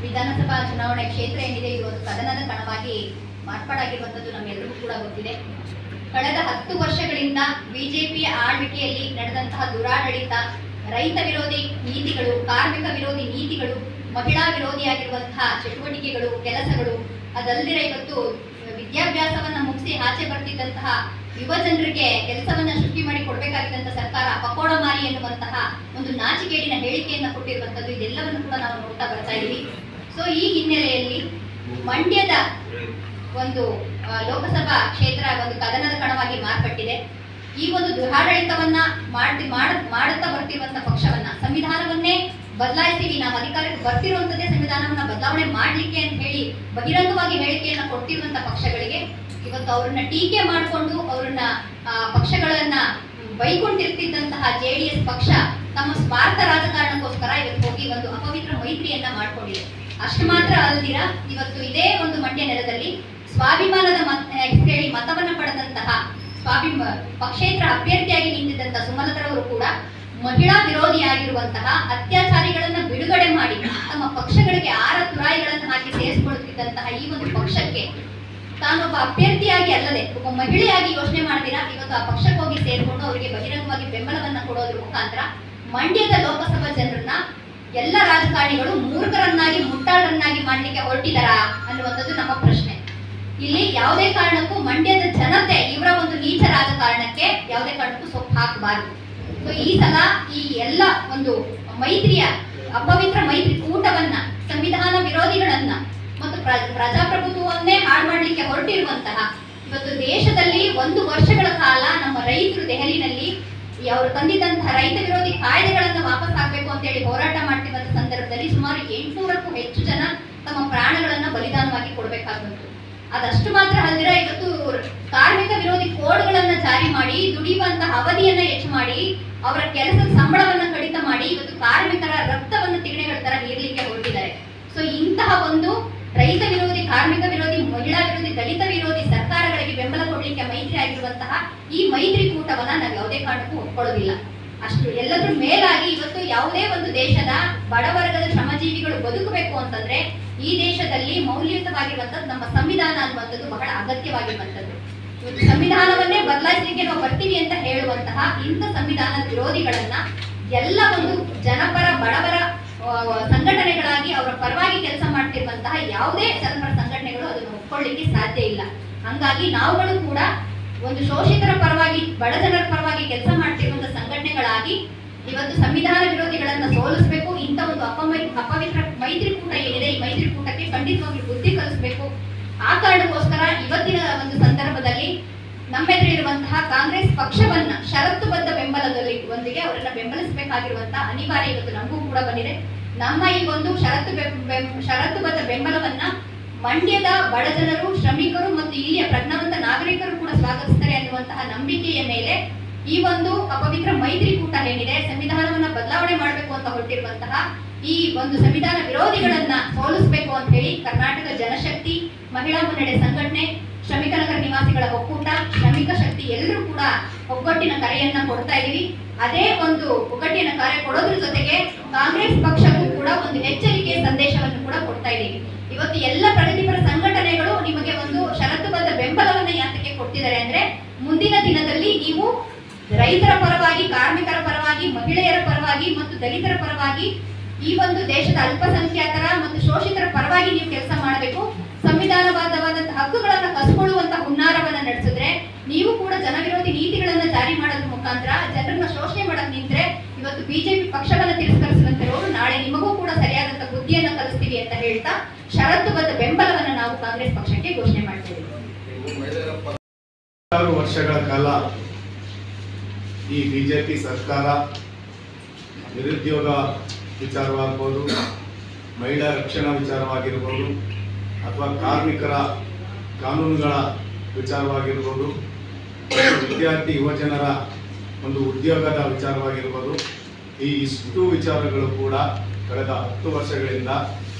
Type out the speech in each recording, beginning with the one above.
ವಿಧಾನಸಭಾ ಚುನಾವಣೆ ಕ್ಷೇತ್ರ ಏನಿದೆ ಇದು ಒಂದು ಕದನದ ಕಣವಾಗಿ ಮಾರ್ಪಾಡಾಗಿರುವಂಥದ್ದು ನಮ್ಮೆಲ್ಲರಿಗೂ ಕೂಡ ಗೊತ್ತಿದೆ. ಕಳೆದ 10 ವರ್ಷಗಳಿಂದ ಬಿಜೆಪಿಯ ಆಳ್ವಿಕೆಯಲ್ಲಿ ನಡೆದಂತಹ ದುರಾಡಳಿತ, ರೈತ ವಿರೋಧಿ ನೀತಿಗಳು, ಕಾರ್ಮಿಕ ವಿರೋಧಿ ನೀತಿಗಳು, ಮಹಿಳಾ ವಿರೋಧಿಯಾಗಿರುವಂತಹ ಚಟುವಟಿಕೆಗಳು, ಕೆಲಸಗಳು, ಅದಲ್ಲದೆ ಇವತ್ತು ವಿದ್ಯಾಭ್ಯಾಸವನ್ನ ಮುಗಿಸಿ ಆಚೆ ಬರ್ತಿದ್ದಂತಹ ಯುವ ಜನರಿಗೆ ಕೆಲಸವನ್ನ ಸೃಷ್ಟಿ ಮಾಡಿ ಕೊಡಬೇಕಾಗಿದ್ದಂತಹ ಸರ್ಕಾರ ಪಕೋಡ ಮಾರಿ ಎನ್ನುವಂತಹ ಒಂದು ನಾಚಿಕೇಡಿನ ಹೇಳಿಕೆಯನ್ನ ಕೊಟ್ಟಿರುವಂತದ್ದು, ಇದೆಲ್ಲವನ್ನು ಕೂಡ ನಾವು ನೋಡ್ತಾ ಬರ್ತಾ ಇದ್ದೀವಿ. ಸೊ ಈ ಹಿನ್ನೆಲೆಯಲ್ಲಿ ಮಂಡ್ಯದ ಒಂದು ಲೋಕಸಭಾ ಕ್ಷೇತ್ರ ಒಂದು ಕದನದ ಕಣವಾಗಿ ಮಾರ್ಪಟ್ಟಿದೆ. ಈ ಒಂದು ದುರಾಡಳಿತವನ್ನ ಮಾಡುತ್ತಾ ಬರ್ತಿರುವಂತಹ ಪಕ್ಷವನ್ನ, ಸಂವಿಧಾನವನ್ನೇ ಬದಲಾಯಿಸ್ತೀವಿ, ನಾವು ಅಧಿಕಾರಕ್ಕೆ ಬರ್ತಿರುವಂತದ್ದೇ ಸಂವಿಧಾನವನ್ನ ಬದಲಾವಣೆ ಮಾಡ್ಲಿಕ್ಕೆ ಅಂತ ಹೇಳಿ ಬಹಿರಂಗವಾಗಿ ಹೇಳಿಕೆಯನ್ನ ಕೊಡ್ತಿರುವಂತಹ ಪಕ್ಷಗಳಿಗೆ ಇವತ್ತು ಅವರನ್ನ ಟೀಕೆ ಮಾಡಿಕೊಂಡು ಅವರನ್ನ ಪಕ್ಷಗಳನ್ನ ಬೈಕೊಂಡಿರ್ತಿದ್ದಂತಹ JDS ಪಕ್ಷ ತಮ್ಮ ಸ್ವಾರ್ಥ ರಾಜಕಾರಣಕ್ಕೋಸ್ಕರ ಇವತ್ತು ಹೋಗಿ ಒಂದು ಅಪವಿತ್ರ ಮೈತ್ರಿಯನ್ನ ಮಾಡ್ಕೊಂಡಿದೆ. ಅಷ್ಟು ಮಾತ್ರ ಅಲ್ದಿರ ಇವತ್ತು ಇದೇ ಒಂದು ಮಂಡ್ಯ ನೆಲದಲ್ಲಿ ಸ್ವಾಭಿಮಾನದ ಹೇಳಿ ಮತವನ್ನ ಪಡೆದಂತಹ ಪಕ್ಷೇತರ ಅಭ್ಯರ್ಥಿಯಾಗಿ ನಿಂತಿದ್ದಂತಹ ಸುಮಲತಾರವರು ಕೂಡ ಮಹಿಳಾ ವಿರೋಧಿಯಾಗಿರುವಂತಹ ಅತ್ಯಾಚಾರಿಗಳನ್ನ ಬಿಡುಗಡೆ ಮಾಡಿ ತಮ್ಮ ಪಕ್ಷಗಳಿಗೆ 6 ತುರಾಯಿಗಳನ್ನು ಹಾಕಿ ಸೇರಿಸಿಕೊಳ್ಳುತ್ತಿದ್ದಂತಹ ಈ ಒಂದು ಪಕ್ಷಕ್ಕೆ ತಾನೊಬ್ಬ ಅಭ್ಯರ್ಥಿಯಾಗಿ ಅಲ್ಲದೆ ಒಬ್ಬ ಮಹಿಳೆಯಾಗಿ ಯೋಚನೆ ಮಾಡ್ತೀರಾ ಇವತ್ತು ಆ ಪಕ್ಷಕ್ಕೆ ಹೋಗಿ ಸೇರಿಕೊಂಡು ಅವರಿಗೆ ಬಹಿರಂಗವಾಗಿ ಬೆಂಬಲವನ್ನ ಕೊಡೋದ್ರ ಮುಖಾಂತರ ಮಂಡ್ಯದ ಲೋಕಸಭಾ ಜನರನ್ನ ಎಲ್ಲ ರಾಜಕಾರಣಿಗಳು ಮೂರ್ಖರನ್ನಾಗಿ ಮುಟ್ಟಾಳರನ್ನಾಗಿ ಮಾಡ್ಲಿಕ್ಕೆ ಹೊರಟಿದಾರಾ ಅನ್ನುವಂಥದ್ದು ನಮ್ಮ ಪ್ರಶ್ನೆ. ಇಲ್ಲಿ ಯಾವುದೇ ಕಾರಣಕ್ಕೂ ಮಂಡ್ಯದ ಜನತೆ ಇವರ ಒಂದು ನೀಚ ರಾಜಕಾರಣಕ್ಕೆ ಯಾವುದೇ ಕಾರಣಕ್ಕೂ ಸೊಪ್ಪು ಹಾಕಬಾರದು. ಸೊ ಈ ಸಲ ಈ ಎಲ್ಲ ಒಂದು ಮೈತ್ರಿಯ ಅಪವಿತ್ರ ಮೈತ್ರಿ ಕೂಟವನ್ನ, ಸಂವಿಧಾನ ವಿರೋಧಿಗಳನ್ನ ಮತ್ತು ಪ್ರಜಾಪ್ರಭುತ್ವವನ್ನೇ ಹಾಳು ಮಾಡಲಿಕ್ಕೆ ಹೊರಟಿರುವಂತಹ ಇವತ್ತು ದೇಶದಲ್ಲಿ 1 ವರ್ಷಗಳ ಕಾಲ ನಮ್ಮ ರೈತರು ದೆಹಲಿನಲ್ಲಿ ಅವರು ತಂದಿದ್ದಂತಹ ರೈತ ವಿರೋಧಿ ಕಾಯ್ದೆಗಳನ್ನು ವಾಪಸ್ ಹಾಕಬೇಕು ಅಂತ ಹೇಳಿ ಹೋರಾಟ ಮಾಡ್ತಿರುವಂತಹ ಸಂದರ್ಭದಲ್ಲಿ ಸುಮಾರು 800ಕ್ಕೂ ಹೆಚ್ಚು ಜನ ತಮ್ಮ ಪ್ರಾಣಗಳನ್ನ ಬಲಿದಾನವಾಗಿ ಕೊಡಬೇಕಾಗುತ್ತೆ. ಅದಷ್ಟು ಮಾತ್ರ ಅಲ್ದಿರ ಇವತ್ತು ಕಾರ್ಮಿಕ ವಿರೋಧಿ ಕೋಡ್ಗಳನ್ನ ಜಾರಿ ಮಾಡಿ ದುಡಿಯುವಂತಹ ಅವಧಿಯನ್ನ ಹೆಚ್ಚು ಮಾಡಿ ಅವರ ಕೆಲಸದ ಸಂಬಳವನ್ನ ಕಡಿತ ಮಾಡಿ ಇವತ್ತು ಕಾರ್ಮಿಕರ ರಕ್ತವನ್ನು ತಿಗಣೆಗಳ ತರ ನೀರ್ಲಿಕ್ಕೆ ಹೊರಟಿದ್ದಾರೆ. ಸೊ ಇಂತಹ ಒಂದು ರೈತ ವಿರೋಧಿ, ಕಾರ್ಮಿಕ ವಿರೋಧಿ, ಮಹಿಳಾ ವಿರೋಧಿ, ದಲಿತ ವಿರೋಧಿ ಸರ್ಕಾರಗಳಿಗೆ ಬೆಂಬಲ ಕೊಡ್ಲಿಕ್ಕೆ ಮೈತ್ರಿ ಆಗಿರುವಂತಹ ಈ ಮೈತ್ರಿಕೂಟವನ್ನ ನಾವು ಯಾವುದೇ ಕಾರಣಕ್ಕೂ ಒಪ್ಕೊಳ್ಳೋದಿಲ್ಲ. ಅಷ್ಟು ಎಲ್ಲದ್ರ ಮೇಲಾಗಿ ಇವತ್ತು ಯಾವುದೇ ಒಂದು ದೇಶದ ಬಡವರ್ಗದ ಶ್ರಮಜೀವಿಗಳು ಬದುಕಬೇಕು ಅಂತಂದ್ರೆ ಈ ದೇಶದಲ್ಲಿ ಮೌಲ್ಯಯುತವಾಗಿರುವಂತದ್ದು ನಮ್ಮ ಸಂವಿಧಾನ ಅನ್ನುವಂಥದ್ದು ಬಹಳ ಅಗತ್ಯವಾಗಿರುವಂತದ್ದು. ಇವತ್ತು ಸಂವಿಧಾನವನ್ನೇ ಬದಲಾಯಿಸಲಿಕ್ಕೆ ನಾವು ಬರ್ತೀವಿ ಅಂತ ಹೇಳುವಂತಹ ಇಂಥ ಸಂವಿಧಾನ ವಿರೋಧಿಗಳನ್ನ ಎಲ್ಲ ಒಂದು ಜನಪರ ಬಡವರ ಸಂಘಟನೆಗಳಾಗಿ ಅವರ ಪರವಾಗಿ ಕೆಲಸ ಮಾಡ್ತಿರುವಂತಹ ಯಾವುದೇ ಜನಪರ ಸಂಘಟನೆಗಳು ಅದನ್ನು ಒಪ್ಕೊಳ್ಳಿಕ್ಕೆ ಸಾಧ್ಯ ಇಲ್ಲ. ಹಂಗಾಗಿ ನಾವುಗಳು ಕೂಡ ಒಂದು ಶೋಷಿತರ ಪರವಾಗಿ, ಬಡ ಜನರ ಪರವಾಗಿ ಕೆಲಸ ಮಾಡ್ತಿರುವಂತಹ ಸಂಘಟನೆಗಳಾಗಿ ಇವತ್ತು ಸಂವಿಧಾನ ವಿರೋಧಿಗಳನ್ನ ಸೋಲಿಸಬೇಕು. ಇಂಥ ಒಂದು ಅಪವಿತ್ರ ಮೈತ್ರಿಕೂಟ ಏನಿದೆ ಈ ಮೈತ್ರಿಕೂಟಕ್ಕೆ ಖಂಡಿತವಾಗಿ ಬುದ್ಧಿ ಕಲಿಸಬೇಕು. ಆ ಕಾರಣಕ್ಕೋಸ್ಕರ ಇವತ್ತಿನ ಒಂದು ಸಂದರ್ಭದಲ್ಲಿ ನಮ್ಮೆದುರಿರುವಂತಹ ಕಾಂಗ್ರೆಸ್ ಪಕ್ಷವನ್ನ ಷರತ್ತುಬದ್ಧ ಬೆಂಬಲದೊಂದಿಗೆ ಅವರನ್ನ ಬೆಂಬಲಿಸಬೇಕಾಗಿರುವಂತಹ ಅನಿವಾರ್ಯ ಇವತ್ತು ನಮಗೂ ಕೂಡ ಬಂದಿದೆ. ನಮ್ಮ ಈ ಒಂದು ಷರತ್ತುಬದ್ಧ ಬೆಂಬಲವನ್ನ ಮಂಡ್ಯದ ಬಡ ಜನರು, ಶ್ರಮಿಕರು ಮತ್ತು ಇಲ್ಲಿಯ ಪ್ರಜ್ಞಾವಂತ ನಾಗರಿಕರು ಕೂಡ ಸ್ವಾಗತಿಸ್ತಾರೆ ಅನ್ನುವಂತಹ ನಂಬಿಕೆಯ ಮೇಲೆ ಈ ಒಂದು ಅಪವಿತ್ರ ಮೈತ್ರಿಕೂಟ ಏನಿದೆ, ಸಂವಿಧಾನವನ್ನ ಬದಲಾವಣೆ ಮಾಡಬೇಕು ಅಂತ ಹೊರಟಿರುವಂತಹ ಈ ಒಂದು ಸಂವಿಧಾನ ವಿರೋಧಿಗಳನ್ನ ಸೋಲಿಸಬೇಕು ಅಂತ ಹೇಳಿ ಕರ್ನಾಟಕ ಜನಶಕ್ತಿ, ಮಹಿಳಾ ಮುನ್ನಡೆ ಸಂಘಟನೆ, ಶ್ರಮಿಕ ನಗರ ನಿವಾಸಿಗಳ ಒಕ್ಕೂಟ, ಶ್ರಮಿಕ ಶಕ್ತಿ ಎಲ್ಲರೂ ಕೂಡ ಒಗ್ಗಟ್ಟಿನ ಕರೆಯನ್ನ ಕೊಡ್ತಾ ಇದೀವಿ. ಅದೇ ಒಂದು ಒಗ್ಗಟ್ಟಿನ ಕರೆ ಕೊಡೋದ್ರ ಜೊತೆಗೆ ಕಾಂಗ್ರೆಸ್ ಪಕ್ಷಕ್ಕೂ ಕೂಡ ಒಂದು ಎಚ್ಚರಿಕೆಯ ಸಂದೇಶವನ್ನು ಕೂಡ ಕೊಡ್ತಾ ಇದೀವಿ. ಇವತ್ತು ಎಲ್ಲ ಪ್ರಗತಿಪರ ಸಂಘಟನೆಗಳು ನಿಮಗೆ ಒಂದು ಷರತ್ತುಬದ್ಧ ಬೆಂಬಲವನ್ನ ಯಾತಕ್ಕೆ ಕೊಡ್ತಿದ್ದಾರೆ ಅಂದ್ರೆ ಮುಂದಿನ ದಿನದಲ್ಲಿ ನೀವು ರೈತರ ಪರವಾಗಿ, ಕಾರ್ಮಿಕರ ಪರವಾಗಿ, ಮಹಿಳೆಯರ ಪರವಾಗಿ ಮತ್ತು ದಲಿತರ ಪರವಾಗಿ, ಈ ಒಂದು ದೇಶದ ಅಲ್ಪಸಂಖ್ಯಾತರ ಮತ್ತು ಶೋಷಿತರ ಪರವಾಗಿ ನೀವು ಕೆಲಸ ಮಾಡಬೇಕು. ಸಂವಿಧಾನಬದ್ಧವಾದಂತಹ ಹಕ್ಕುಗಳನ್ನ ಕಸ್ಕೊಳ್ಳುವಂತಹ ಹುನ್ನಾರವನ್ನ ನಡೆಸಿದ್ರೆ ನೀವು ಕೂಡ ಜನವಿರೋಧಿ ನೀತಿಗಳನ್ನ ಜಾರಿ ಮಾಡೋದ್ರ ಮುಖಾಂತರ ಜನರನ್ನ ಶೋಷಣೆ ಮಾಡಕ್ ನಿಂತ್ರೆ ಇವತ್ತು ಬಿಜೆಪಿ ಪಕ್ಷವನ್ನ ತಿರಸ್ಕರಿಸುವಂತಿರೋರು ನಾಳೆ ನಿಮಗೂ ಕೂಡ ಸರಿಯಾದಂತ ಬುದ್ಧಿಯನ್ನ ಕಲಿಸ್ತೀವಿ ಅಂತ ಹೇಳ್ತಾ ಷರತ್ತುಬದ್ಧ ಬೆಂಬಲವನ್ನ ನಾವು ಕಾಂಗ್ರೆಸ್ ಪಕ್ಷಕ್ಕೆ ಘೋಷಣೆ ಮಾಡ್ತೀವಿ. 6 ವರ್ಷಗಳ ಕಾಲ ಈ ಬಿಜೆಪಿ ಸರ್ಕಾರ ನಿರುದ್ಯೋಗ ವಿಚಾರವಾಗಬಹುದು, ಮಹಿಳಾ ರಕ್ಷಣಾ ವಿಚಾರವಾಗಿರ್ಬೋದು, ಅಥವಾ ಕಾರ್ಮಿಕರ ಕಾನೂನುಗಳ ವಿಚಾರವಾಗಿರ್ಬೋದು, ವಿದ್ಯಾರ್ಥಿ ಯುವಜನರ ಒಂದು ಉದ್ಯೋಗದ ವಿಚಾರವಾಗಿರ್ಬೋದು, ಈ ಇಷ್ಟು ವಿಚಾರಗಳು ಕೂಡ ಕಳೆದ 10 ವರ್ಷಗಳಿಂದ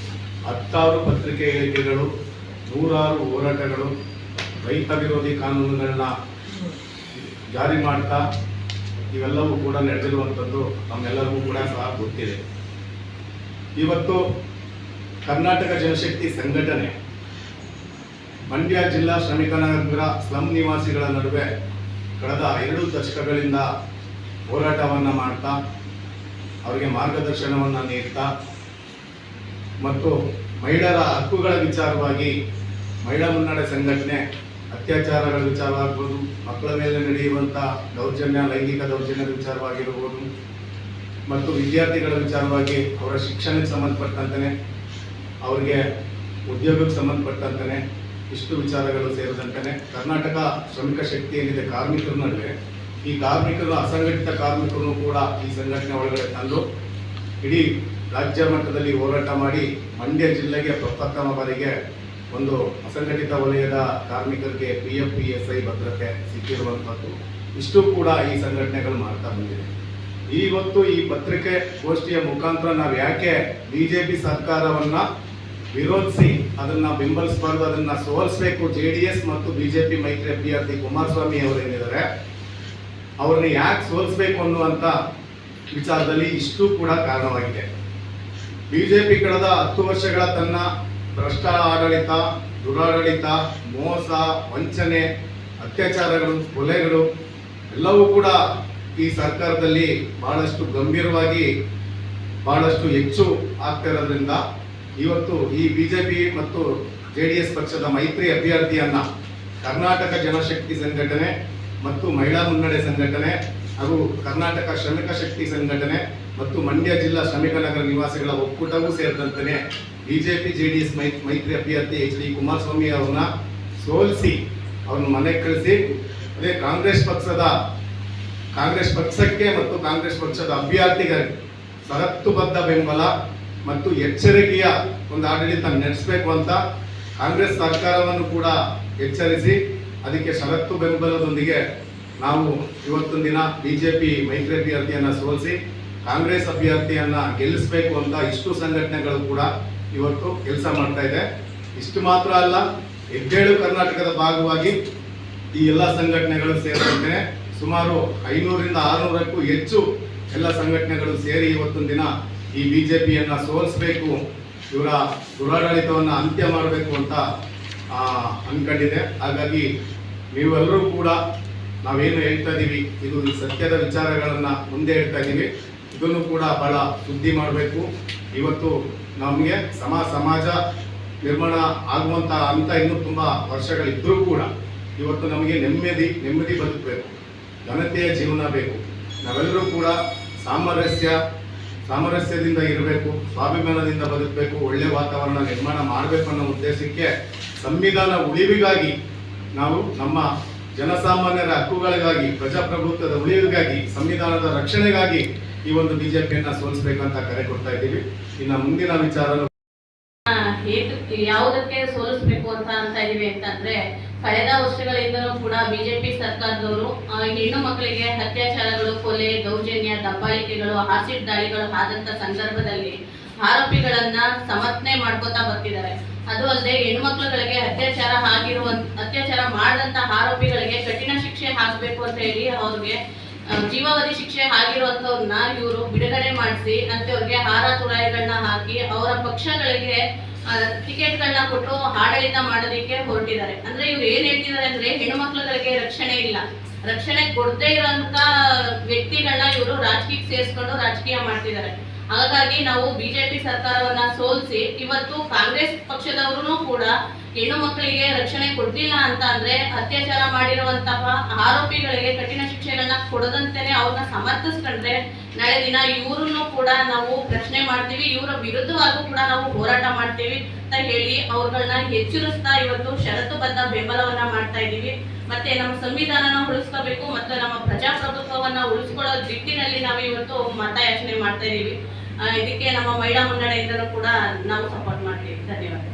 10 ಪತ್ರಿಕೆ ಹೇಳಿಕೆಗಳು, 100 ಹೋರಾಟಗಳು, ರೈತ ವಿರೋಧಿ ಕಾನೂನುಗಳನ್ನ ಜಾರಿ ಮಾಡ್ತಾ ಇವೆಲ್ಲವೂ ಕೂಡ ನಡೆದಿರುವಂಥದ್ದು ನಮ್ಮೆಲ್ಲರಿಗೂ ಕೂಡ ಸಹ ಗೊತ್ತಿದೆ. ಇವತ್ತು ಕರ್ನಾಟಕ ಜನಶಕ್ತಿ ಸಂಘಟನೆ ಮಂಡ್ಯ ಜಿಲ್ಲಾ ಶ್ರಮಿಕ ನಗರ ಸ್ಲಂ ನಿವಾಸಿಗಳ ನಡುವೆ ಕಳೆದ 2 ದಶಕಗಳಿಂದ ಹೋರಾಟವನ್ನು ಮಾಡ್ತಾ ಅವರಿಗೆ ಮಾರ್ಗದರ್ಶನವನ್ನು ನೀಡ್ತಾ ಮತ್ತು ಮಹಿಳೆಯರ ಹಕ್ಕುಗಳ ವಿಚಾರವಾಗಿ ಮಹಿಳಾ ಮುನ್ನಡೆ ಸಂಘಟನೆ ಅತ್ಯಾಚಾರಗಳ ವಿಚಾರವಾಗ್ಬೋದು, ಮಕ್ಕಳ ಮೇಲೆ ನಡೆಯುವಂಥ ದೌರ್ಜನ್ಯ, ಲೈಂಗಿಕ ದೌರ್ಜನ್ಯದ ವಿಚಾರವಾಗಿರ್ಬೋದು ಮತ್ತು ವಿದ್ಯಾರ್ಥಿಗಳ ವಿಚಾರವಾಗಿ ಅವರ ಶಿಕ್ಷಣಕ್ಕೆ ಸಂಬಂಧಪಟ್ಟಂತೆ ಅವರಿಗೆ ಉದ್ಯೋಗಕ್ಕೆ ಸಂಬಂಧಪಟ್ಟಂತೆ ಇಷ್ಟು ವಿಚಾರಗಳು ಸೇರಿದಂತೆ ಕರ್ನಾಟಕ ಶ್ರಮಿಕ ಶಕ್ತಿ ಏನಿದೆ ಕಾರ್ಮಿಕರ ನಡುವೆ ಈ ಕಾರ್ಮಿಕರು ಅಸಂಘಟಿತ ಕಾರ್ಮಿಕರನ್ನು ಕೂಡ ಈ ಸಂಘಟನೆ ಒಳಗಡೆ ತಂದು ಇಡೀ ರಾಜ್ಯ ಮಟ್ಟದಲ್ಲಿ ಹೋರಾಟ ಮಾಡಿ ಮಂಡ್ಯ ಜಿಲ್ಲೆಗೆ ಪ್ರಪ್ರಥಮ ಬಾರಿಗೆ ಒಂದು ಅಸಂಘಟಿತ ವಲಯದ ಕಾರ್ಮಿಕರಿಗೆ PF PSI ಭದ್ರತೆ ಸಿಕ್ಕಿರುವಂಥದ್ದು ಇಷ್ಟು ಕೂಡ ಈ ಸಂಘಟನೆಗಳು ಮಾಡ್ತಾ ಬಂದಿದೆ. ಇವತ್ತು ಈ ಪತ್ರಿಕೆ ಗೋಷ್ಠಿಯ ಮುಖಾಂತರ ನಾವು ಯಾಕೆ BJP ಸರ್ಕಾರವನ್ನ ವಿರೋಧಿಸಿ ಅದನ್ನ ಬೆಂಬಲಿಸಬಾರ್ದು, ಅದನ್ನ ಸೋಲಿಸಬೇಕು, JDS ಮತ್ತು BJP ಮೈತ್ರಿ ಅಭ್ಯರ್ಥಿ ಕುಮಾರಸ್ವಾಮಿ ಅವರೇನಿದ್ದಾರೆ ಅವ್ರನ್ನ ಯಾಕೆ ಸೋಲಿಸಬೇಕು ಅನ್ನುವಂಥ ವಿಚಾರದಲ್ಲಿ ಇಷ್ಟು ಕೂಡ ಕಾರಣವಾಗಿದೆ. BJP ಕಳೆದ 10 ವರ್ಷಗಳ ತನ್ನ ಭ್ರಷ್ಟ ಆಡಳಿತ, ದುರಾಡಳಿತ, ಮೋಸ, ವಂಚನೆ, ಅತ್ಯಾಚಾರಗಳು, ಕೊಲೆಗಳು ಎಲ್ಲವೂ ಕೂಡ ಈ ಸರ್ಕಾರದಲ್ಲಿ ಬಹಳಷ್ಟು ಗಂಭೀರವಾಗಿ ಬಹಳಷ್ಟು ಹೆಚ್ಚು ಆಗ್ತಿರೋದ್ರಿಂದ ಇವತ್ತು ಈ BJP ಮತ್ತು JDS ಪಕ್ಷದ ಮೈತ್ರಿ ಅಭ್ಯರ್ಥಿಯನ್ನ ಕರ್ನಾಟಕ ಜನಶಕ್ತಿ ಸಂಘಟನೆ ಮತ್ತು ಮಹಿಳಾ ಮುನ್ನಡೆ ಸಂಘಟನೆ ಹಾಗೂ ಕರ್ನಾಟಕ ಶ್ರಮಿಕ ಶಕ್ತಿ ಸಂಘಟನೆ ಮತ್ತು ಮಂಡ್ಯ ಜಿಲ್ಲಾ ಶ್ರಮಿಕ ನಗರ ನಿವಾಸಿಗಳ ಒಕ್ಕೂಟವೂ ಸೇರಿದಂತೆ BJP JDS ಮೈತ್ರಿ ಅಭ್ಯರ್ಥಿ HD ಕುಮಾರಸ್ವಾಮಿ ಅವ್ರನ್ನ ಸೋಲಿಸಿ ಅವ್ರನ್ನ ಮನೆಗೆ ಕಳಿಸಿ ಅದೇ ಕಾಂಗ್ರೆಸ್ ಪಕ್ಷಕ್ಕೆ ಮತ್ತು ಕಾಂಗ್ರೆಸ್ ಪಕ್ಷದ ಅಭ್ಯರ್ಥಿಗಳಿಗೆ ಷರತ್ತುಬದ್ಧ ಬೆಂಬಲ ಮತ್ತು ಎಚ್ಚರಿಕೆಯ ಒಂದು ಆಡಳಿತ ನಡೆಸಬೇಕು ಅಂತ ಕಾಂಗ್ರೆಸ್ ಸರ್ಕಾರವನ್ನು ಕೂಡ ಎಚ್ಚರಿಸಿ ಅದಕ್ಕೆ ಷರತ್ತು ಬೆಂಬಲದೊಂದಿಗೆ ನಾವು ಇವತ್ತೊಂದು ದಿನ BJP ಮೈತ್ರಿ ಅಭ್ಯರ್ಥಿಯನ್ನ ಸೋಲಿಸಿ ಕಾಂಗ್ರೆಸ್ ಅಭ್ಯರ್ಥಿಯನ್ನ ಗೆಲ್ಲಿಸಬೇಕು ಅಂತ ಇಷ್ಟು ಸಂಘಟನೆಗಳು ಕೂಡ ಇವತ್ತು ಕೆಲಸ ಮಾಡ್ತಾ ಇದೆ. ಇಷ್ಟು ಮಾತ್ರ ಅಲ್ಲ, ಹೆಜ್ಜೇಳು ಕರ್ನಾಟಕದ ಭಾಗವಾಗಿ ಈ ಎಲ್ಲ ಸಂಘಟನೆಗಳು ಸೇರಿದಂತೆ ಸುಮಾರು 500ರಿಂದ 600ಕ್ಕೂ ಹೆಚ್ಚು ಎಲ್ಲ ಸಂಘಟನೆಗಳು ಸೇರಿ ಇವತ್ತೊಂದು ದಿನ ಈ BJPಯನ್ನ ಸೋಲಿಸಬೇಕು, ಇವರ ದುರಾಡಳಿತವನ್ನು ಅಂತ್ಯ ಮಾಡಬೇಕು ಅಂತ ಅನ್ಕೊಂಡಿದೆ. ಹಾಗಾಗಿ ನೀವೆಲ್ಲರೂ ಕೂಡ ನಾವೇನು ಹೇಳ್ತಾ ಇದ್ದೀವಿ ಇದು ಸತ್ಯದ ವಿಚಾರಗಳನ್ನ ಮುಂದೆ ಹೇಳ್ತಾ ಇದ್ದೀವಿ, ಇದನ್ನು ಕೂಡ ಬಹಳ ಸುದ್ದಿ ಮಾಡಬೇಕು. ಇವತ್ತು ನಮಗೆ ಸಮಾಜ ನಿರ್ಮಾಣ ಆಗುವಂತ ಅಂತ ಇನ್ನೂ ತುಂಬಾ ವರ್ಷಗಳಿದ್ರೂ ಕೂಡ ಇವತ್ತು ನಮಗೆ ನೆಮ್ಮದಿ ಬದುಕಬೇಕು, ಘನತೆಯ ಜೀವನ ಬೇಕು. ನಾವೆಲ್ಲರೂ ಕೂಡ ಸಾಮರಸ್ಯದಿಂದ ಇರಬೇಕು, ಸ್ವಾಭಿಮಾನದಿಂದ ಬದುಕಬೇಕು, ಒಳ್ಳೆ ವಾತಾವರಣ ನಿರ್ಮಾಣ ಮಾಡಬೇಕು ಅನ್ನೋ ಉದ್ದೇಶಕ್ಕೆ ಸಂವಿಧಾನ ಉಳಿವಿಗಾಗಿ ನಾವು ನಮ್ಮ ಜನಸಾಮಾನ್ಯರ ಹಕ್ಕುಗಳಿಗಾಗಿ, ಪ್ರಜಾಪ್ರಭುತ್ವದ ಉಳಿವಿಗಾಗಿ, ಸಂವಿಧಾನದ ರಕ್ಷಣೆಗಾಗಿ ಈ ಒಂದು BJPಯನ್ನ ಸೋಲಿಸಬೇಕಂತ ಕರೆ ಕೊಡ್ತಾ ಇದ್ದೀವಿ. ಇನ್ನು ಮುಂದಿನ ವಿಚಾರ ಯಾವುದಕ್ಕೆ ಸೋಲಿಸಬೇಕು ಅಂತ ಇದೀವಿ ಅಂತಂದ್ರೆ ಕಳೆದ ವರ್ಷಗಳಿಂದಲೂ ಕೂಡ BJP ಸರ್ಕಾರದವರು ಹೆಣ್ಣು ಮಕ್ಕಳಿಗೆ ಅತ್ಯಾಚಾರಗಳು, ಕೊಲೆ, ದೌರ್ಜನ್ಯ, ದಬ್ಬಾಳಿಕೆಗಳು, ಆಸಿಡ್ ದಾಳಿಗಳು ಆದಂತ ಸಂದರ್ಭದಲ್ಲಿ ಆರೋಪಿಗಳನ್ನ ಸಮರ್ಥನೆ ಮಾಡ್ಕೋತಾ ಬರ್ತಿದ್ದಾರೆ. ಅದು ಅಲ್ಲದೆ ಹೆಣ್ಣು ಮಕ್ಕಳುಗಳಿಗೆ ಅತ್ಯಾಚಾರ ಮಾಡಿದಂತ ಆರೋಪಿಗಳಿಗೆ ಕಠಿಣ ಶಿಕ್ಷೆ ಹಾಕಬೇಕು ಅಂತ ಹೇಳಿ ಅವ್ರಿಗೆ ಜೀವಾವಧಿ ಶಿಕ್ಷೆ ಆಗಿರುವಂತವ್ರನ್ನ ಇವರು ಬಿಡುಗಡೆ ಮಾಡಿಸಿ ಅಂತವ್ರಿಗೆ ಹಾರ ತುರಾಯಿಗಳನ್ನ ಹಾಕಿ ಅವರ ಪಕ್ಷಗಳಿಗೆ ಟಿಕೆಟ್ಗಳನ್ನ ಕೊಟ್ಟು ಆಡಳಿತ ಮಾಡೋದಕ್ಕೆ ಹೊರಟಿದ್ದಾರೆ. ಅಂದ್ರೆ ಇವ್ರು ಏನ್ ಹೇಳ್ತಿದ್ದಾರೆ ಅಂದ್ರೆ ಹೆಣ್ಣು ಮಕ್ಕಳುಗಳಿಗೆ ರಕ್ಷಣೆ ಇಲ್ಲ, ರಕ್ಷಣೆ ಕೊಡದೇ ಇರೋಂತ ವ್ಯಕ್ತಿಗಳನ್ನ ಇವರು ರಾಜಕೀಯಕ್ಕೆ ಸೇರಿಸ್ಕೊಂಡು ರಾಜಕೀಯ ಮಾಡ್ತಿದ್ದಾರೆ. ಹಾಗಾಗಿ ನಾವು BJP ಸರ್ಕಾರವನ್ನ ಸೋಲಿಸಿ ಇವತ್ತು ಕಾಂಗ್ರೆಸ್ ಪಕ್ಷದವರು ಕೂಡ ಹೆಣ್ಣು ಮಕ್ಕಳಿಗೆ ರಕ್ಷಣೆ ಕೊಡ್ತಿಲ್ಲ ಅಂತ ಅಂದ್ರೆ ಅತ್ಯಾಚಾರ ಮಾಡಿರುವಂತಹ ಆರೋಪಿಗಳಿಗೆ ಕಠಿಣ ಶಿಕ್ಷೆಗಳನ್ನ ಕೊಡದಂತೆನೆ ಅವ್ರನ್ನ ಸಮರ್ಥಿಸ್ಕೊಂಡ್ರೆ ನಾಳೆ ದಿನ ಇವ್ರನ್ನು ಕೂಡ ನಾವು ಪ್ರಶ್ನೆ ಮಾಡ್ತೀವಿ, ಇವರ ವಿರುದ್ಧವಾಗೂ ಕೂಡ ನಾವು ಹೋರಾಟ ಮಾಡ್ತೀವಿ ಅಂತ ಹೇಳಿ ಅವ್ರಗಳನ್ನ ಎಚ್ಚರಿಸ್ತಾ ಇವತ್ತು ಷರತ್ತುಬದ್ಧ ಬೆಂಬಲವನ್ನ ಮಾಡ್ತಾ ಇದೀವಿ. ಮತ್ತೆ ನಮ್ಮ ಸಂವಿಧಾನನ ಉಳಿಸ್ಕೋಬೇಕು ಮತ್ತು ನಮ್ಮ ಪ್ರಜಾಪ್ರಭುತ್ವವನ್ನ ಉಳಿಸ್ಕೊಳ್ಳೋ ನಿಟ್ಟಿನಲ್ಲಿ ನಾವು ಇವತ್ತು ಮತಯಾಚನೆ ಮಾಡ್ತಾ ಇದೀವಿ. ಇದಕ್ಕೆ ನಮ್ಮ ಮಹಿಳಾ ಮುನ್ನಡೆಯಿಂದಲೂ ಕೂಡ ನಾವು ಸಪೋರ್ಟ್ ಮಾಡ್ತೀವಿ. ಧನ್ಯವಾದ.